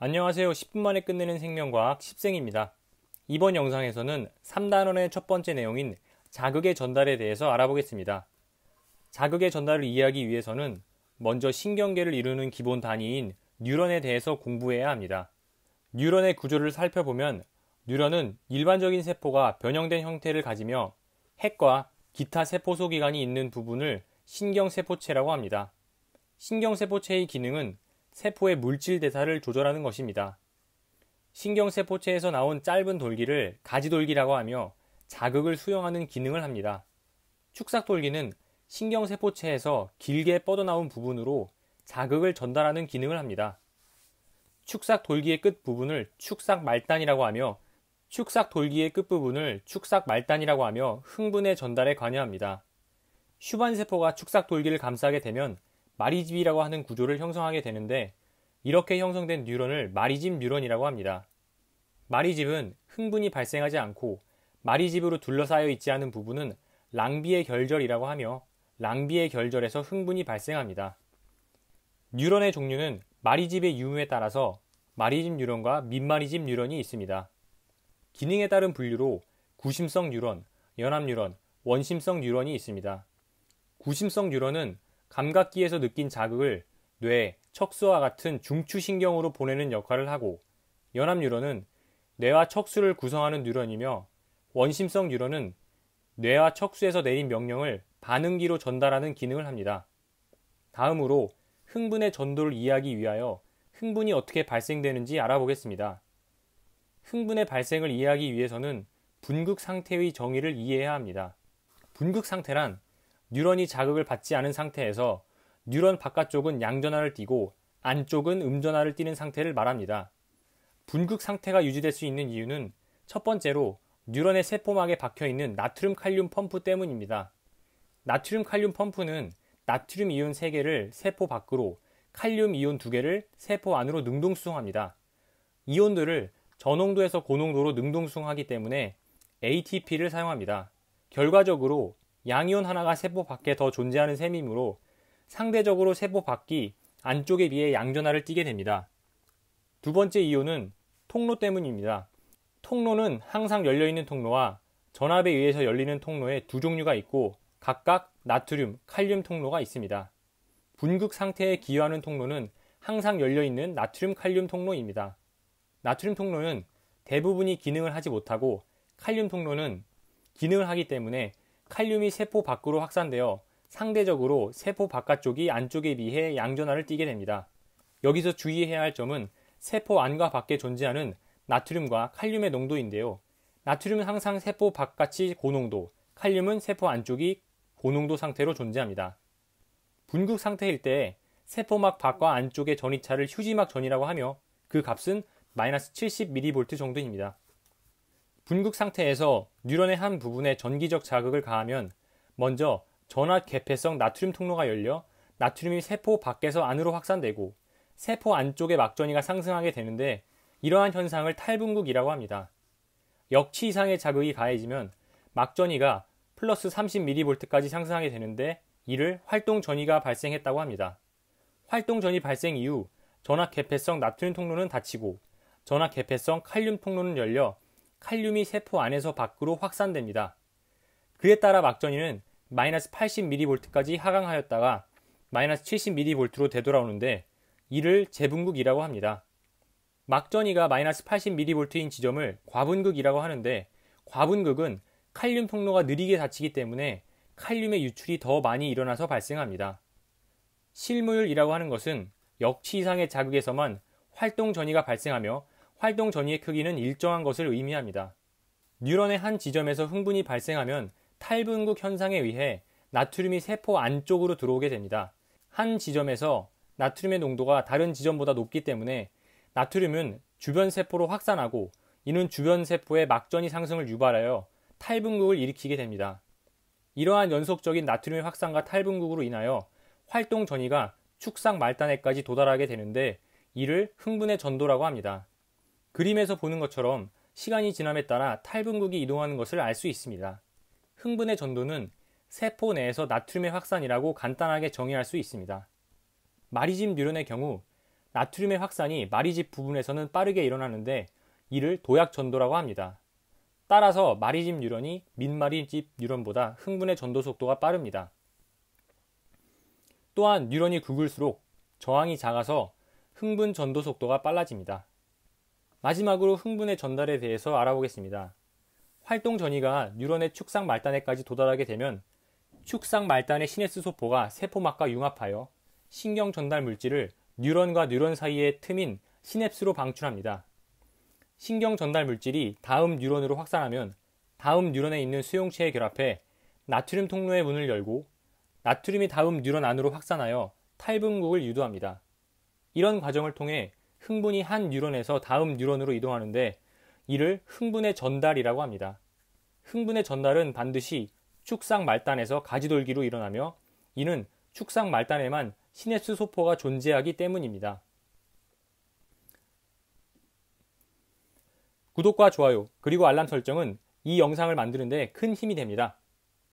안녕하세요. 10분 만에 끝내는 생명과학 10생입니다. 이번 영상에서는 3단원의 첫 번째 내용인 자극의 전달에 대해서 알아보겠습니다. 자극의 전달을 이해하기 위해서는 먼저 신경계를 이루는 기본 단위인 뉴런에 대해서 공부해야 합니다. 뉴런의 구조를 살펴보면 뉴런은 일반적인 세포가 변형된 형태를 가지며 핵과 기타 세포소기관이 있는 부분을 신경세포체라고 합니다. 신경세포체의 기능은 세포의 물질 대사를 조절하는 것입니다. 신경세포체에서 나온 짧은 돌기를 가지돌기라고 하며 자극을 수용하는 기능을 합니다. 축삭돌기는 신경세포체에서 길게 뻗어나온 부분으로 자극을 전달하는 기능을 합니다. 축삭돌기의 끝부분을 축삭말단이라고 하며 축삭돌기의 끝부분을 축삭말단이라고 하며 흥분의 전달에 관여합니다. 슈반세포가 축삭돌기를 감싸게 되면 마리집이라고 하는 구조를 형성하게 되는데 이렇게 형성된 뉴런을 마리집 뉴런이라고 합니다. 마리집은 흥분이 발생하지 않고 마리집으로 둘러싸여 있지 않은 부분은 랑비의 결절이라고 하며 랑비의 결절에서 흥분이 발생합니다. 뉴런의 종류는 마리집의 유무에 따라서 마리집 뉴런과 민마리집 뉴런이 있습니다. 기능에 따른 분류로 구심성 뉴런, 연합 뉴런, 원심성 뉴런이 있습니다. 구심성 뉴런은 감각기에서 느낀 자극을 뇌, 척수와 같은 중추신경으로 보내는 역할을 하고 연합 뉴런은 뇌와 척수를 구성하는 뉴런이며 원심성 뉴런은 뇌와 척수에서 내린 명령을 반응기로 전달하는 기능을 합니다. 다음으로 흥분의 전도를 이해하기 위하여 흥분이 어떻게 발생되는지 알아보겠습니다. 흥분의 발생을 이해하기 위해서는 분극 상태의 정의를 이해해야 합니다. 분극 상태란 뉴런이 자극을 받지 않은 상태에서 뉴런 바깥쪽은 양전하를 띠고 안쪽은 음전하를 띠는 상태를 말합니다. 분극 상태가 유지될 수 있는 이유는 첫 번째로 뉴런의 세포막에 박혀있는 나트륨 칼륨 펌프 때문입니다. 나트륨 칼륨 펌프는 나트륨 이온 3개를 세포 밖으로 칼륨 이온 2개를 세포 안으로 능동수송합니다. 이온들을 저농도에서 고농도로 능동수송하기 때문에 ATP를 사용합니다. 결과적으로 양이온 하나가 세포 밖에 더 존재하는 셈이므로 상대적으로 세포 밖이 안쪽에 비해 양전하를 띠게 됩니다. 두 번째 이유는 통로 때문입니다. 통로는 항상 열려있는 통로와 전압에 의해서 열리는 통로의 두 종류가 있고 각각 나트륨, 칼륨 통로가 있습니다. 분극 상태에 기여하는 통로는 항상 열려있는 나트륨 칼륨 통로입니다. 나트륨 통로는 대부분이 기능을 하지 못하고 칼륨 통로는 기능을 하기 때문에 칼륨이 세포 밖으로 확산되어 상대적으로 세포 바깥쪽이 안쪽에 비해 양전하를 띠게 됩니다. 여기서 주의해야 할 점은 세포 안과 밖에 존재하는 나트륨과 칼륨의 농도인데요. 나트륨은 항상 세포 바깥이 고농도, 칼륨은 세포 안쪽이 고농도 상태로 존재합니다. 분극 상태일 때 세포막 밖과 안쪽의 전이차를 휴지막 전이라고 하며 그 값은 마이너스 70mV 정도입니다. 분극 상태에서 뉴런의 한 부분에 전기적 자극을 가하면 먼저 전압 개폐성 나트륨 통로가 열려 나트륨이 세포 밖에서 안으로 확산되고 세포 안쪽의 막전이가 상승하게 되는데 이러한 현상을 탈분극이라고 합니다. 역치 이상의 자극이 가해지면 막전이가 플러스 30mV까지 상승하게 되는데 이를 활동 전이가 발생했다고 합니다. 활동 전이 발생 이후 전압 개폐성 나트륨 통로는 닫히고 전압 개폐성 칼륨 통로는 열려 칼륨이 세포 안에서 밖으로 확산됩니다. 그에 따라 막전이는 마이너스 80mV까지 하강하였다가 마이너스 70mV로 되돌아오는데 이를 재분극이라고 합니다. 막전이가 마이너스 80mV인 지점을 과분극이라고 하는데 과분극은 칼륨 통로가 느리게 닫히기 때문에 칼륨의 유출이 더 많이 일어나서 발생합니다. 실무율이라고 하는 것은 역치 이상의 자극에서만 활동 전이가 발생하며 활동 전이의 크기는 일정한 것을 의미합니다. 뉴런의 한 지점에서 흥분이 발생하면 탈분극 현상에 의해 나트륨이 세포 안쪽으로 들어오게 됩니다. 한 지점에서 나트륨의 농도가 다른 지점보다 높기 때문에 나트륨은 주변 세포로 확산하고 이는 주변 세포의 막전이 상승을 유발하여 탈분극을 일으키게 됩니다. 이러한 연속적인 나트륨의 확산과 탈분극으로 인하여 활동 전이가 축삭 말단에까지 도달하게 되는데 이를 흥분의 전도라고 합니다. 그림에서 보는 것처럼 시간이 지남에 따라 탈분극이 이동하는 것을 알 수 있습니다. 흥분의 전도는 세포 내에서 나트륨의 확산이라고 간단하게 정의할 수 있습니다. 마리집 뉴런의 경우 나트륨의 확산이 마리집 부분에서는 빠르게 일어나는데 이를 도약전도라고 합니다. 따라서 마리집 뉴런이 민마리집 뉴런보다 흥분의 전도 속도가 빠릅니다. 또한 뉴런이 굵을수록 저항이 작아서 흥분 전도 속도가 빨라집니다. 마지막으로 흥분의 전달에 대해서 알아보겠습니다. 활동 전이가 뉴런의 축상 말단에까지 도달하게 되면 축상 말단의 시냅스 소포가 세포막과 융합하여 신경 전달 물질을 뉴런과 뉴런 사이의 틈인 시냅스로 방출합니다. 신경 전달 물질이 다음 뉴런으로 확산하면 다음 뉴런에 있는 수용체에 결합해 나트륨 통로의 문을 열고 나트륨이 다음 뉴런 안으로 확산하여 탈분국을 유도합니다. 이런 과정을 통해 흥분이 한 뉴런에서 다음 뉴런으로 이동하는데 이를 흥분의 전달이라고 합니다. 흥분의 전달은 반드시 축상 말단에서 가지돌기로 일어나며 이는 축상 말단에만 시냅스 소포가 존재하기 때문입니다. 구독과 좋아요 그리고 알람 설정은 이 영상을 만드는 데 큰 힘이 됩니다.